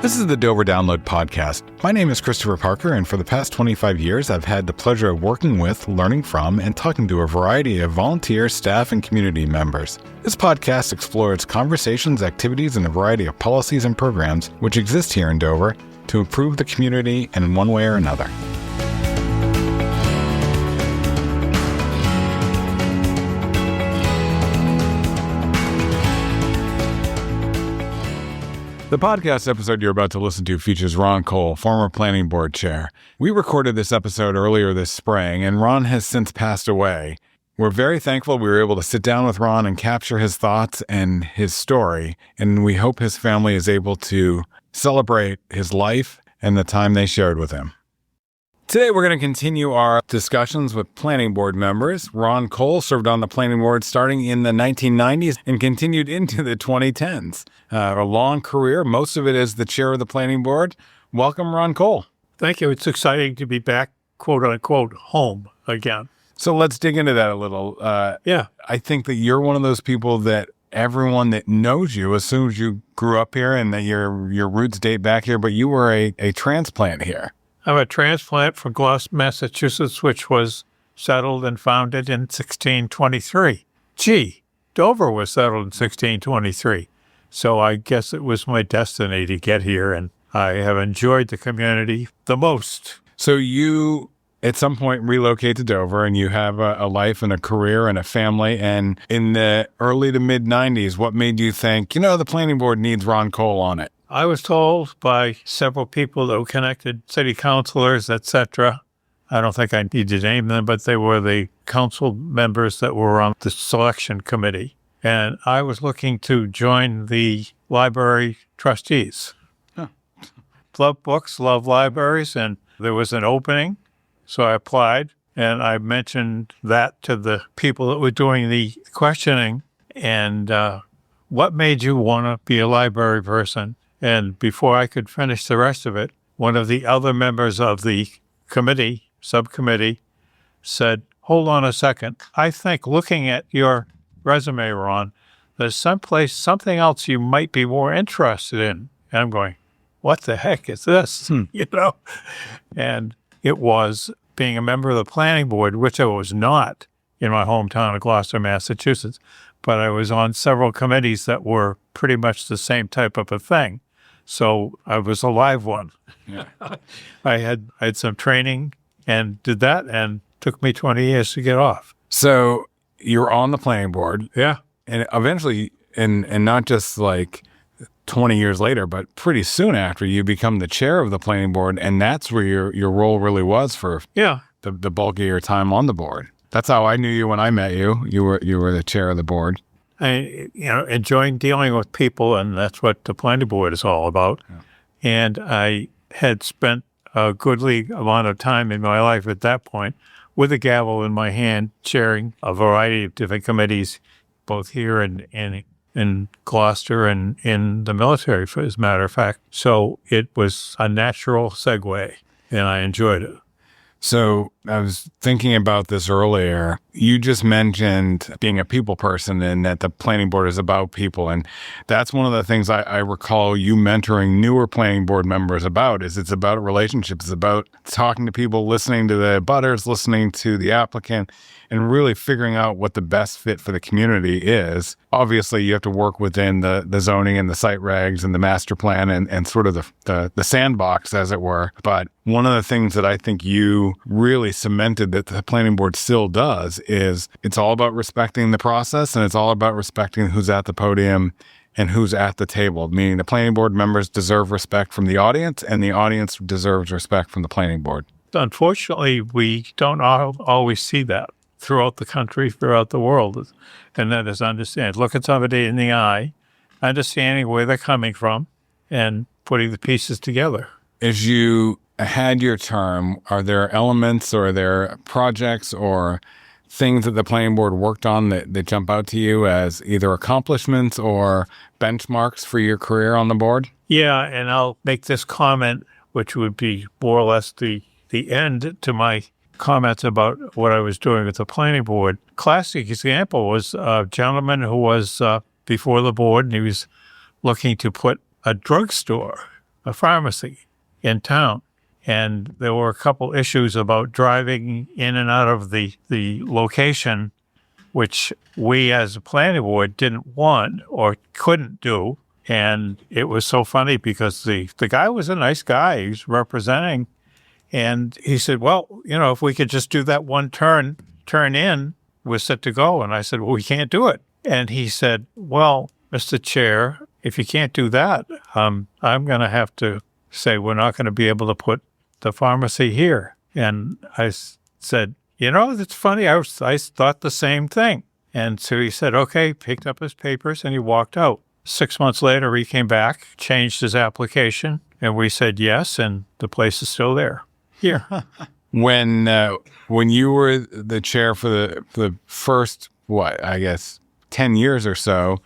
This is the Dover Download Podcast. My name is Christopher Parker, and for the past 25 years, I've had the pleasure of working with, learning from, and talking to a variety of volunteer, staff, and community members. This podcast explores conversations, activities, and a variety of policies and programs which exist here in Dover to improve the community in one way or another. The podcast episode you're about to listen to features Ron Cole, former planning board chair. We recorded this episode earlier this spring, and Ron has since passed away. We're very thankful we were able to sit down with Ron and capture his thoughts and his story, and we hope his family is able to celebrate his life and the time they shared with him. Today, we're going to continue our discussions with planning board members. Ron Cole served on the planning board starting in the 1990s and continued into the 2010s. A long career, most of it as the chair of the planning board. Welcome, Ron Cole. Thank you. It's exciting to be back, quote unquote, home again. So let's dig into that a little. I think that you're one of those people that everyone that knows you assumes you grew up here and that your roots date back here, but you were a transplant here. I'm a transplant from Gloucester, Massachusetts, which was settled and founded in 1623. Gee, Dover was settled in 1623. So I guess it was my destiny to get here, and I have enjoyed the community the most. So you, at some point, relocate to Dover, and you have a life and a career and a family. And in the early to mid-'90s, what made you think, the planning board needs Ron Cole on it? I was told by several people that were connected, city councilors, etc. I don't think I need to name them, but they were the council members that were on the selection committee. And I was looking to join the library trustees. Huh. Love books, love libraries, and there was an opening. So I applied, and I mentioned that to the people that were doing the questioning. And what made you want to be a library person? And before I could finish the rest of it, one of the other members of the subcommittee, said, hold on a second. I think looking at your resume, Ron, there's something else you might be more interested in. And I'm going, what the heck is this? And it was being a member of the planning board, which I was not in my hometown of Gloucester, Massachusetts, but I was on several committees that were pretty much the same type of a thing. So I was a live one. Yeah. I had some training and did that, and took me 20 years to get off. So you're on the planning board. Yeah. And eventually, and not just like 20 years later, but pretty soon after, you become the chair of the planning board, and that's where your role really was for the bulk of your time on the board. That's how I knew you when I met you. You were the chair of the board. I enjoying dealing with people, and that's what the planning board is all about. Yeah. And I had spent a goodly amount of time in my life at that point with a gavel in my hand, chairing a variety of different committees, both here and in Gloucester and in the military, as a matter of fact. So it was a natural segue, and I enjoyed it. So I was thinking about this earlier. You just mentioned being a people person and that the planning board is about people. And that's one of the things I recall you mentoring newer planning board members about is it's about relationships. It's about talking to people, listening to the abutters, listening to the applicant, and really figuring out what the best fit for the community is. Obviously, you have to work within the zoning and the site regs and the master plan and sort of the sandbox, as it were. But one of the things that I think you really cemented that the planning board still does is it's all about respecting the process, and it's all about respecting who's at the podium and who's at the table, meaning the planning board members deserve respect from the audience, and the audience deserves respect from the planning board. Unfortunately, we don't always see that throughout the country, throughout the world. And that is look at somebody in the eye, understanding where they're coming from, and putting the pieces together. As you had your term, are there elements or are there projects or things that the planning board worked on that jump out to you as either accomplishments or benchmarks for your career on the board? Yeah, and I'll make this comment, which would be more or less the end to my comments about what I was doing with the planning board. Classic example was a gentleman who was before the board, and he was looking to put a drugstore a pharmacy in town. And there were a couple issues about driving in and out of the location, which we as a planning board didn't want or couldn't do. And it was so funny because the guy was a nice guy. He was representing. And he said, well, if we could just do that one turn in, we're set to go. And I said, well, we can't do it. And he said, well, Mr. Chair, if you can't do that, I'm going to have to say we're not going to be able to put the pharmacy here. And I said, that's funny. I thought the same thing. And so he said, okay, picked up his papers and he walked out. 6 months later, he came back, changed his application, and we said yes, and the place is still there. Here. When you were the chair for the first, 10 years or so,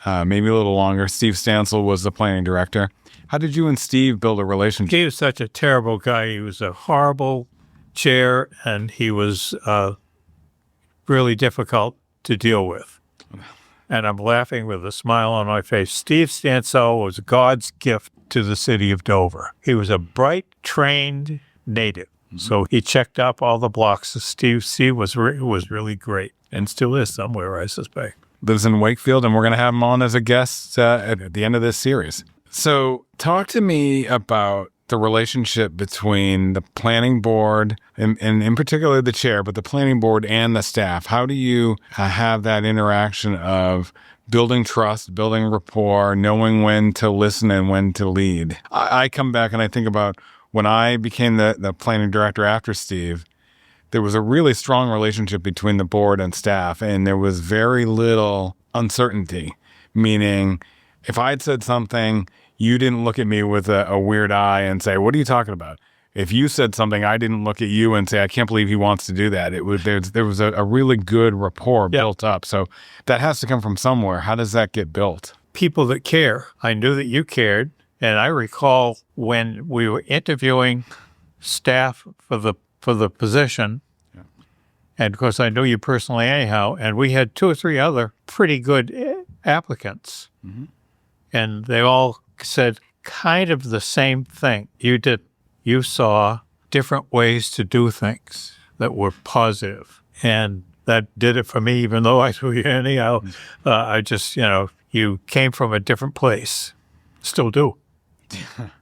maybe a little longer, Steve Stansel was the planning director. How did you and Steve build a relationship? Steve was such a terrible guy. He was a horrible chair, and he was really difficult to deal with. And I'm laughing with a smile on my face. Steve Stansel was God's gift to the city of Dover. He was a bright, trained native. Mm-hmm. So he checked up all the blocks. Steve was really great and still is somewhere, I suspect. Lives in Wakefield, and we're going to have him on as a guest at the end of this series. So talk to me about the relationship between the planning board and in particular the chair, but the planning board and the staff. How do you have that interaction of building trust, building rapport, knowing when to listen and when to lead? I come back and I think about when I became the planning director after Steve, there was a really strong relationship between the board and staff, and there was very little uncertainty, meaning if I had said something, you didn't look at me with a weird eye and say, what are you talking about? If you said something, I didn't look at you and say, I can't believe he wants to do that. There was a really good rapport built up. So that has to come from somewhere. How does that get built? People that care. I knew that you cared. And I recall when we were interviewing staff for the position, and of course I knew you personally anyhow, and we had 2 or 3 other pretty good applicants. Mm-hmm. And they all said kind of the same thing. You saw different ways to do things that were positive. And that did it for me, even though I knew you anyhow. I just, you came from a different place. Still do.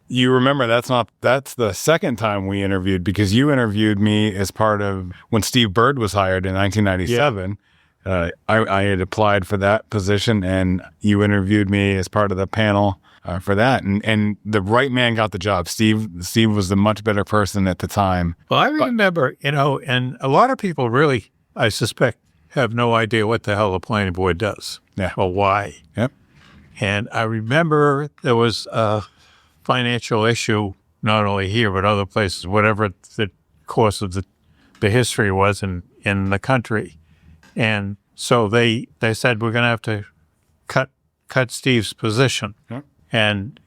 You remember that's the second time we interviewed, because you interviewed me as part of when Steve Bird was hired in 1997. Yeah. I had applied for that position, and you interviewed me as part of the panel for that. And the right man got the job. Steve was the much better person at the time. Well, I remember, and a lot of people really, I suspect, have no idea what the hell the planning board does. Yeah. Or why. Yep. And I remember there was a financial issue, not only here, but other places, whatever the course of the history was in the country. And so they said, we're going to have to cut Steve's position. Yep. And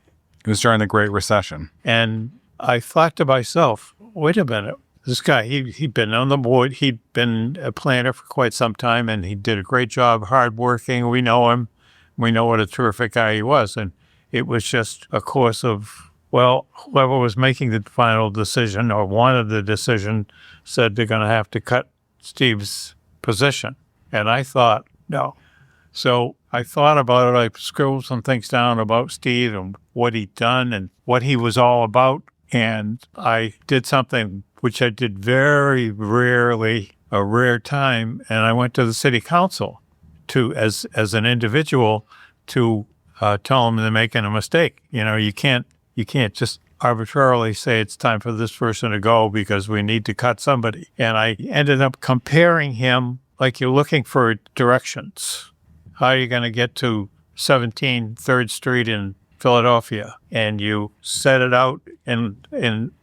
it was during the Great Recession. And I thought to myself, wait a minute, this guy, he'd been on the board, he'd been a planner for quite some time, and he did a great job, hardworking. We know him. We know what a terrific guy he was. And it was just a course of, well, whoever was making the final decision or wanted the decision said they're going to have to cut Steve's position. And I thought, no. So I thought about it. I scribbled some things down about Steve and what he'd done and what he was all about. And I did something which I did very rarely, a rare time. And I went to the city council as an individual to tell them they're making a mistake. You can't just arbitrarily say it's time for this person to go because we need to cut somebody. And I ended up comparing him like you're looking for directions. How are you going to get to 17 3rd Street in Philadelphia? And you set it out in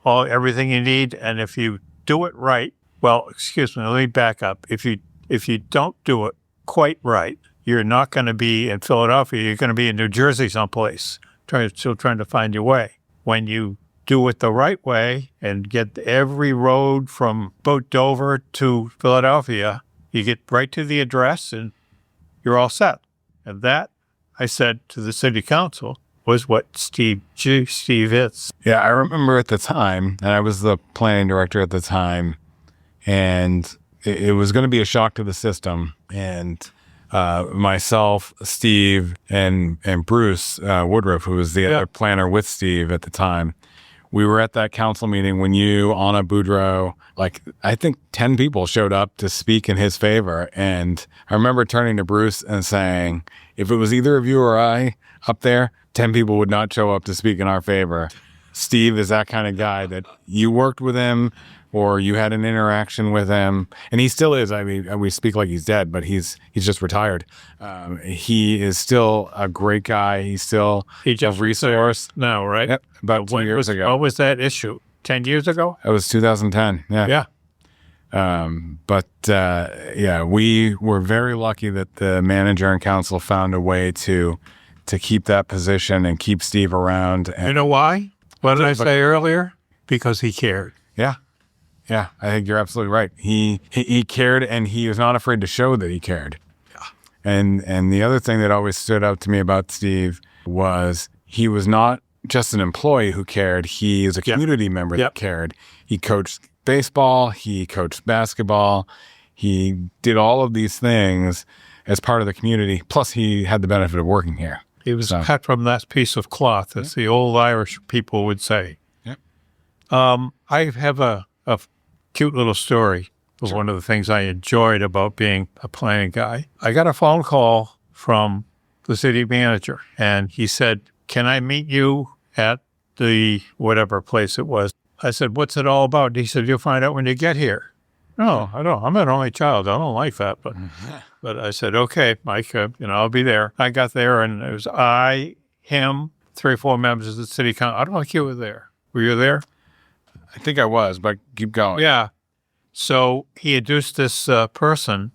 everything you need. And if you do it right, well, excuse me, let me back up. If you don't do it quite right, you're not going to be in Philadelphia. You're going to be in New Jersey someplace, still trying to find your way. When you do it the right way and get every road from about Dover to Philadelphia, you get right to the address and you're all set. And that, I said to the city council, was what Steve is. Yeah, I remember at the time, and I was the planning director at the time, and it was going to be a shock to the system. And myself, Steve, and Bruce Woodruff, who was the other planner with Steve at the time, we were at that council meeting when you, Anna Boudreau, like I think 10 people showed up to speak in his favor. And I remember turning to Bruce and saying, if it was either of you or I up there, 10 people would not show up to speak in our favor. Steve is that kind of guy that you worked with him or you had an interaction with him, and he still is. I mean, we speak like he's dead, but he's just retired. He is still a great guy. He's still He just a resource. now, right? Yep, about 2 years ago. What was that issue? 10 years ago? It was 2010. Yeah. Yeah, we were very lucky that the manager and council found a way to keep that position and keep Steve around. And, You know why? What did I say earlier? Because he cared. Yeah, I think you're absolutely right. He cared, and he was not afraid to show that he cared. Yeah. And the other thing that always stood out to me about Steve was he was not just an employee who cared. He is a community member that cared. He coached baseball. He coached basketball. He did all of these things as part of the community. Plus, he had the benefit of working here. He was cut from that piece of cloth, as the old Irish people would say. Yep. I have a cute little story of one of the things I enjoyed about being a planning guy. I got a phone call from the city manager, and he said, can I meet you at the whatever place it was? I said, what's it all about? He said, you'll find out when you get here. No, I don't. I'm an only child. I don't like that. But I said, okay, Mike, I'll be there. I got there, and it was I, him, 3 or 4 members of the city council. I don't think you were there. Were you there? I think I was, but keep going. Yeah. So he introduced this person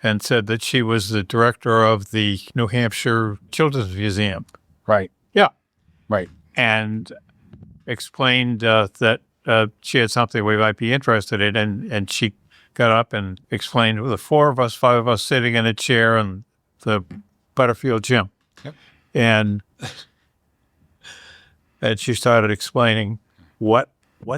and said that she was the director of the New Hampshire Children's Museum. Right. Yeah. Right. And explained that she had something we might be interested in. And she got up and explained the 4 of us, 5 of us sitting in a chair in the Butterfield gym. Yep. And she started explaining what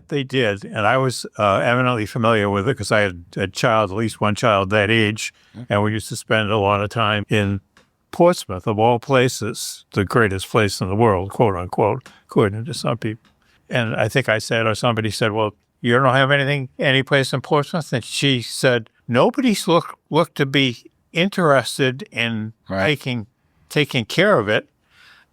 they did, and I was eminently familiar with it because I had a child, at least one child that age, and we used to spend a lot of time in Portsmouth, of all places, the greatest place in the world, quote unquote, according to some people. And I think I said, or somebody said, well, you don't have any place in Portsmouth? And she said, nobody's looked to be interested in taking care of it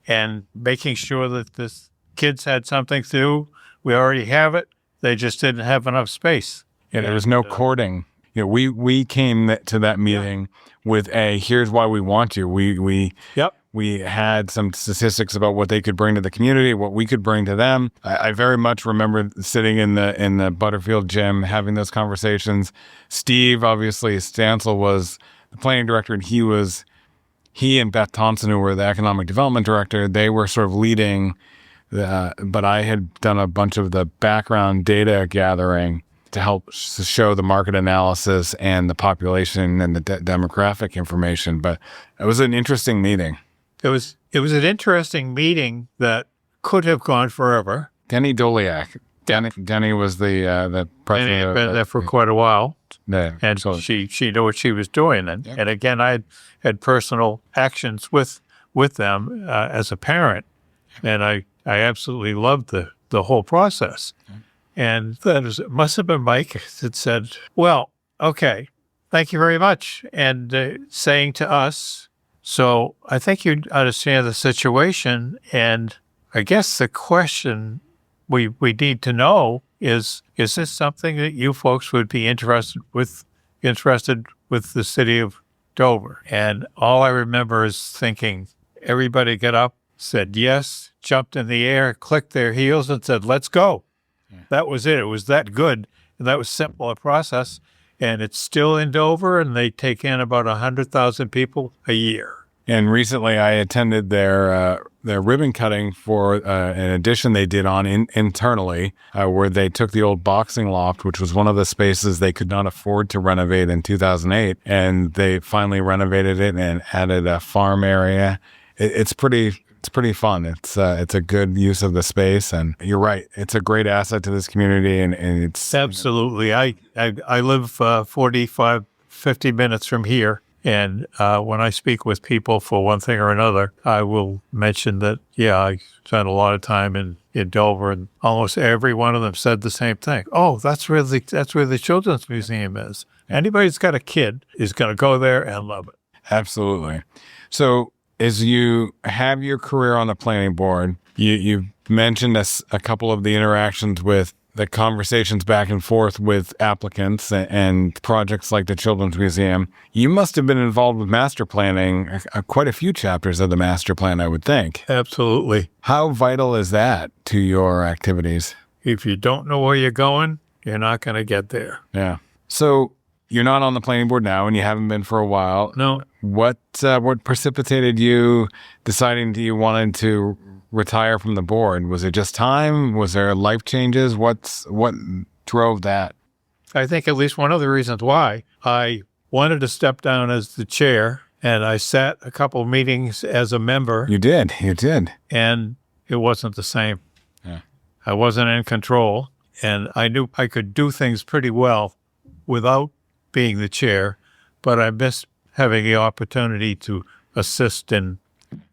and making sure that the kids had something to do. We already have it. They just didn't have enough space. Yeah, there was no courting. We came to that meeting with here's why we want you. We had some statistics about what they could bring to the community, what we could bring to them. I very much remember sitting in the Butterfield gym having those conversations. Steve, obviously, Stansel was the planning director, and he and Beth Thompson, who were the economic development director, they were sort of leading. But I had done a bunch of the background data gathering to help show the market analysis and the population and the demographic information. But it was an interesting meeting. It was an interesting meeting that could have gone forever. Denny Doliak. Denny was the president. And had been there for quite a while. Yeah, and she knew what she was doing. And again, I had personal actions with them as a parent. And I absolutely loved the whole process. And then it must have been Mike that said, well, okay, thank you very much. And saying to us, so I think you understand the situation. And I guess the question we need to know is this something that you folks would be interested with the city of Dover? And all I remember is thinking, everybody got up, said yes, jumped in the air, clicked their heels, and said, let's go. Yeah. That was it. It was that good. And that was simple a process. And it's still in Dover, and they take in about 100,000 people a year. And recently I attended their ribbon cutting for an addition they did on internally, where they took the old boxing loft, which was one of the spaces they could not afford to renovate in 2008. And they finally renovated it and added a farm area. It's pretty It's pretty fun. It's a good use of the space, and you're right. It's a great asset to this community, and it's Absolutely. I live 45, 50 minutes from here. And when I speak with people for one thing or another, I will mention that, yeah, I spent a lot of time in Dover, and almost every one of them said the same thing. Oh, that's where the Children's Museum is. Anybody who's got a kid is going to go there and love it. absolutely. So as you have your career on the planning board, you've mentioned a couple of the interactions with the conversations back and forth with applicants and projects like the Children's Museum. You must have been involved with master planning, quite a few chapters of the master plan, I would think. Absolutely. How vital is that to your activities? If you don't know where you're going, you're not going to get there. Yeah. So you're not on the planning board now, and you haven't been for a while. No. What precipitated you deciding that you wanted to retire from the board? Was it just time? Was there life changes? What drove that? I think at least one of the reasons why I wanted to step down as the chair, and I sat a couple of meetings as a member. You did. And it wasn't the same. Yeah. I wasn't in control, and I knew I could do things pretty well without being the chair, but I missed having the opportunity to assist in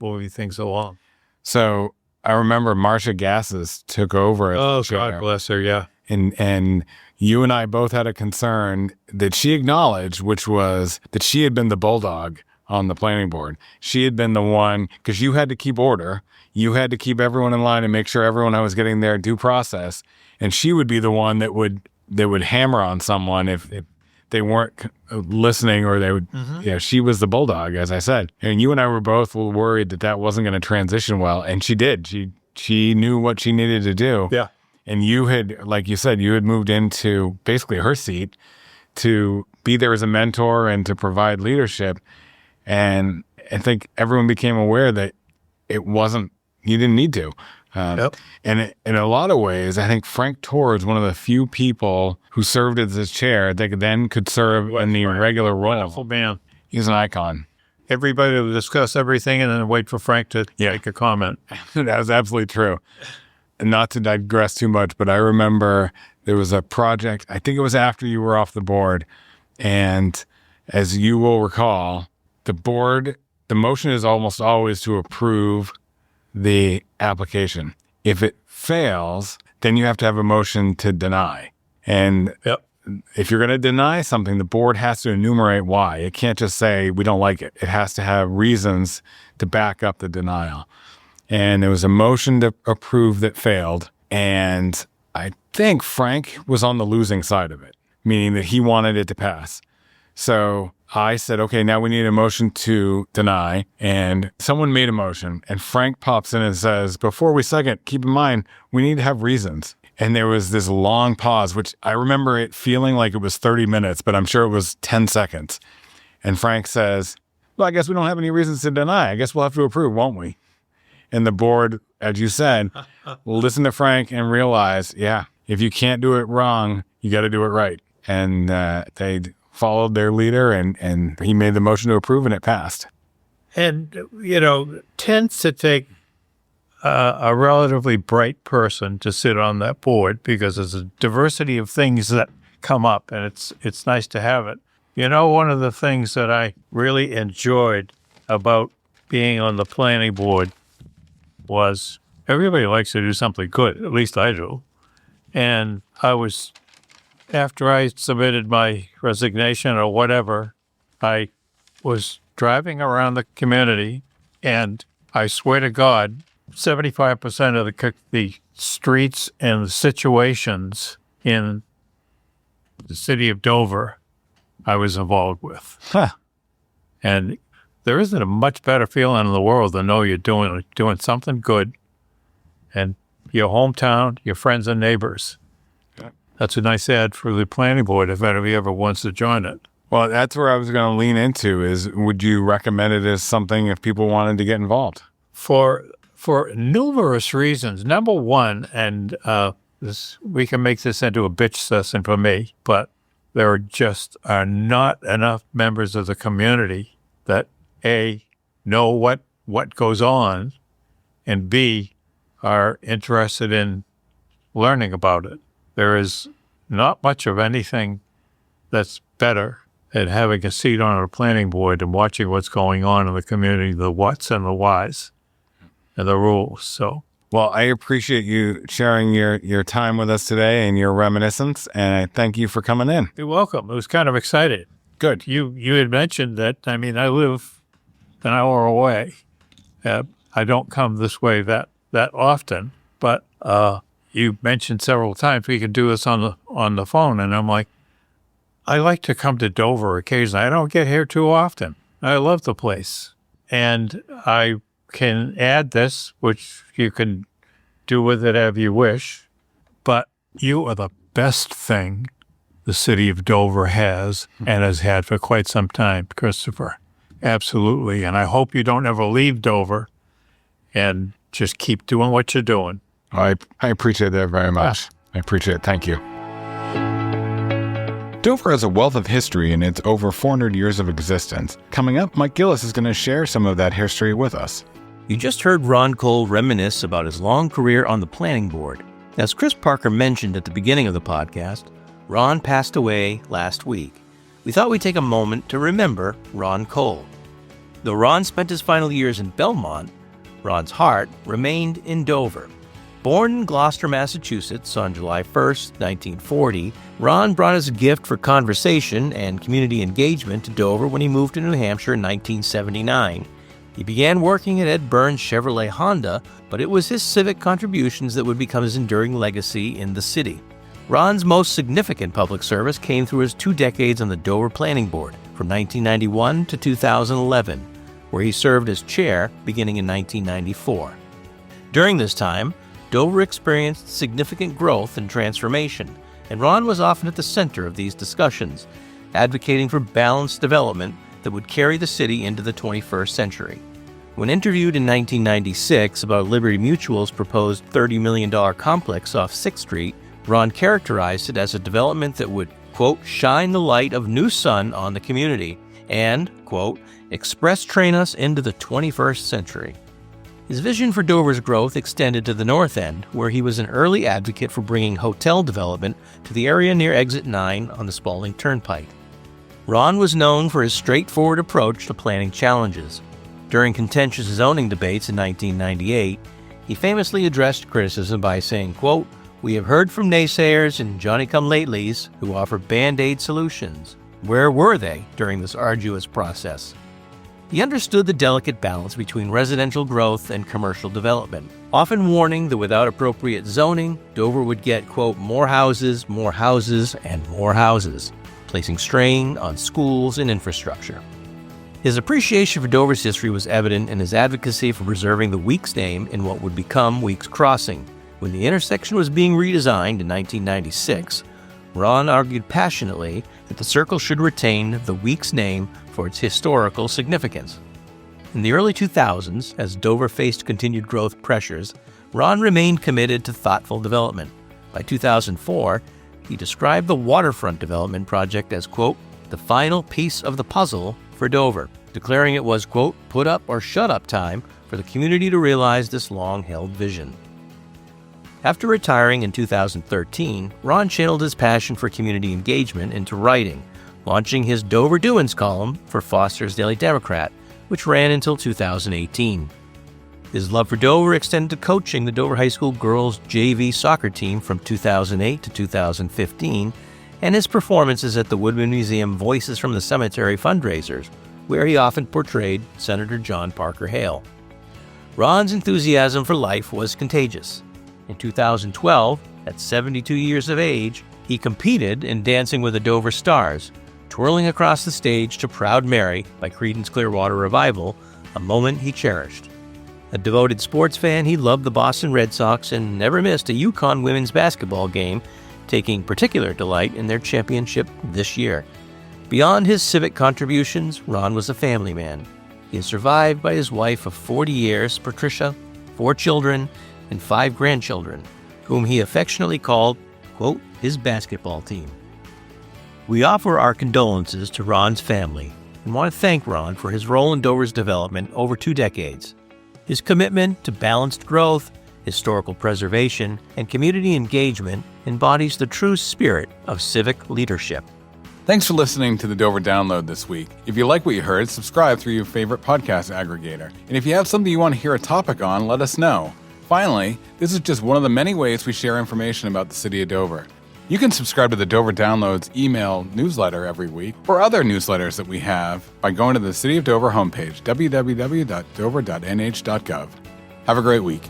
moving things along. So I remember Marcia Gassis took over as chair. God bless her, yeah. And you and I both had a concern that she acknowledged, which was that she had been the bulldog on the planning board. She had been the one, because you had to keep order. You had to keep everyone in line and make sure everyone was getting their due process. And she would be the one that would hammer on someone if they weren't listening, or they would, she was the bulldog, as I said. And you and I were both worried that wasn't going to transition well. And she did. She knew what she needed to do. Yeah. And you had, like you said, you had moved into basically her seat to be there as a mentor and to provide leadership. And I think everyone became aware that you didn't need to. Yep. And in a lot of ways, I think Frank Torr is one of the few people who served as his chair that then could serve in the regular role. Wonderful man. He's an icon. Everybody would discuss everything and then wait for Frank to make a comment. That was absolutely true. Not to digress too much, but I remember there was a project, I think it was after you were off the board, and as you will recall, the motion is almost always to approve the application. If it fails, then you have to have a motion to deny. And if you're going to deny something, the board has to enumerate why. It can't just say, we don't like it. It has to have reasons to back up the denial. And there was a motion to approve that failed. And I think Frank was on the losing side of it, meaning that he wanted it to pass. So I said, okay, now we need a motion to deny. And someone made a motion, and Frank pops in and says, before we second, keep in mind, we need to have reasons. And there was this long pause, which I remember it feeling like it was 30 minutes, but I'm sure it was 10 seconds. And Frank says, well, I guess we don't have any reasons to deny. I guess we'll have to approve, won't we? And the board, as you said, listened to Frank and realized, if you can't do it wrong, you got to do it right. And they followed their leader, and he made the motion to approve, and it passed. And, tends to take a relatively bright person to sit on that board, because there's a diversity of things that come up, and it's nice to have it. One of the things that I really enjoyed about being on the planning board was everybody likes to do something good, at least I do. And after I submitted my resignation or whatever, I was driving around the community, and I swear to God, 75% of the streets and the situations in the city of Dover I was involved with. And there isn't a much better feeling in the world than know you're doing something good, and your hometown, your friends and neighbors. That's a nice ad for the planning board if anybody ever wants to join it. Well, that's where I was going to lean into is, would you recommend it as something if people wanted to get involved? For numerous reasons. Number one, and we can make this into a bitch session for me, but there are not enough members of the community that, A, know what goes on, and B, are interested in learning about it. There is not much of anything that's better than having a seat on a planning board and watching what's going on in the community, the whats and the whys and the rules. So, well, I appreciate you sharing your time with us today and your reminiscence, and I thank you for coming in. you're welcome. It was kind of exciting. Good. You had mentioned that, I mean, I live an hour away. I don't come this way that often, but you mentioned several times we could do this on the phone, and I'm like, I like to come to Dover occasionally. I don't get here too often. I love the place, and I can add this, which you can do with it as you wish, but you are the best thing the city of Dover has and has had for quite some time, Christopher. Absolutely. And I hope you don't ever leave Dover and just keep doing what you're doing. I appreciate that very much. I appreciate it. Thank you. Dover has a wealth of history in its over 400 years of existence. Coming up, Mike Gillis is going to share some of that history with us. You just heard Ron Cole reminisce about his long career on the planning board. As Chris Parker mentioned at the beginning of the podcast, Ron passed away last week. We thought we'd take a moment to remember Ron Cole. Though Ron spent his final years in Belmont, Ron's heart remained in Dover. Born in Gloucester, Massachusetts on July 1st, 1940, Ron brought his gift for conversation and community engagement to Dover when he moved to New Hampshire in 1979. He began working at Ed Burns Chevrolet Honda, but it was his civic contributions that would become his enduring legacy in the city. Ron's most significant public service came through his 2 decades on the Dover Planning Board from 1991 to 2011, where he served as chair beginning in 1994. During this time, Dover experienced significant growth and transformation, and Ron was often at the center of these discussions, advocating for balanced development that would carry the city into the 21st century. When interviewed in 1996 about Liberty Mutual's proposed $30 million complex off 6th Street, Ron characterized it as a development that would, quote, shine the light of new sun on the community and, quote, express train us into the 21st century. His vision for Dover's growth extended to the North End, where he was an early advocate for bringing hotel development to the area near Exit 9 on the Spalding Turnpike. Ron was known for his straightforward approach to planning challenges. During contentious zoning debates in 1998, he famously addressed criticism by saying, quote, we have heard from naysayers and Johnny-come-latelys who offer Band-Aid solutions. Where were they during this arduous process? He understood the delicate balance between residential growth and commercial development, often warning that without appropriate zoning, Dover would get, quote, more houses, and more houses, placing strain on schools and infrastructure. His appreciation for Dover's history was evident in his advocacy for preserving the Weeks name in what would become Weeks Crossing. When the intersection was being redesigned in 1996, Ron argued passionately that the circle should retain the Weeks name for its historical significance. In the early 2000s, as Dover faced continued growth pressures, Ron remained committed to thoughtful development. By 2004, he described the waterfront development project as, quote, the final piece of the puzzle for Dover, declaring it was, quote, put up or shut up time for the community to realize this long-held vision. After retiring in 2013, Ron channeled his passion for community engagement into writing, launching his Dover Doin's column for Foster's Daily Democrat, which ran until 2018. His love for Dover extended to coaching the Dover High School girls JV soccer team from 2008 to 2015, and his performances at the Woodman Museum Voices from the Cemetery fundraisers, where he often portrayed Senator John Parker Hale. Ron's enthusiasm for life was contagious. In 2012, at 72 years of age, he competed in Dancing with the Dover Stars, twirling across the stage to Proud Mary by Creedence Clearwater Revival, a moment he cherished. A devoted sports fan, he loved the Boston Red Sox and never missed a UConn women's basketball game, taking particular delight in their championship this year. Beyond his civic contributions, Ron was a family man. He is survived by his wife of 40 years, Patricia, 4 children, and 5 grandchildren, whom he affectionately called, quote, his basketball team. We offer our condolences to Ron's family and want to thank Ron for his role in Dover's development over 2 decades. His commitment to balanced growth, historical preservation, and community engagement embodies the true spirit of civic leadership. Thanks for listening to the Dover Download this week. If you like what you heard, subscribe through your favorite podcast aggregator. And if you have something you want to hear a topic on, let us know. Finally, this is just one of the many ways we share information about the city of Dover. You can subscribe to the Dover Downloads email newsletter every week or other newsletters that we have by going to the City of Dover homepage, www.dover.nh.gov. Have a great week.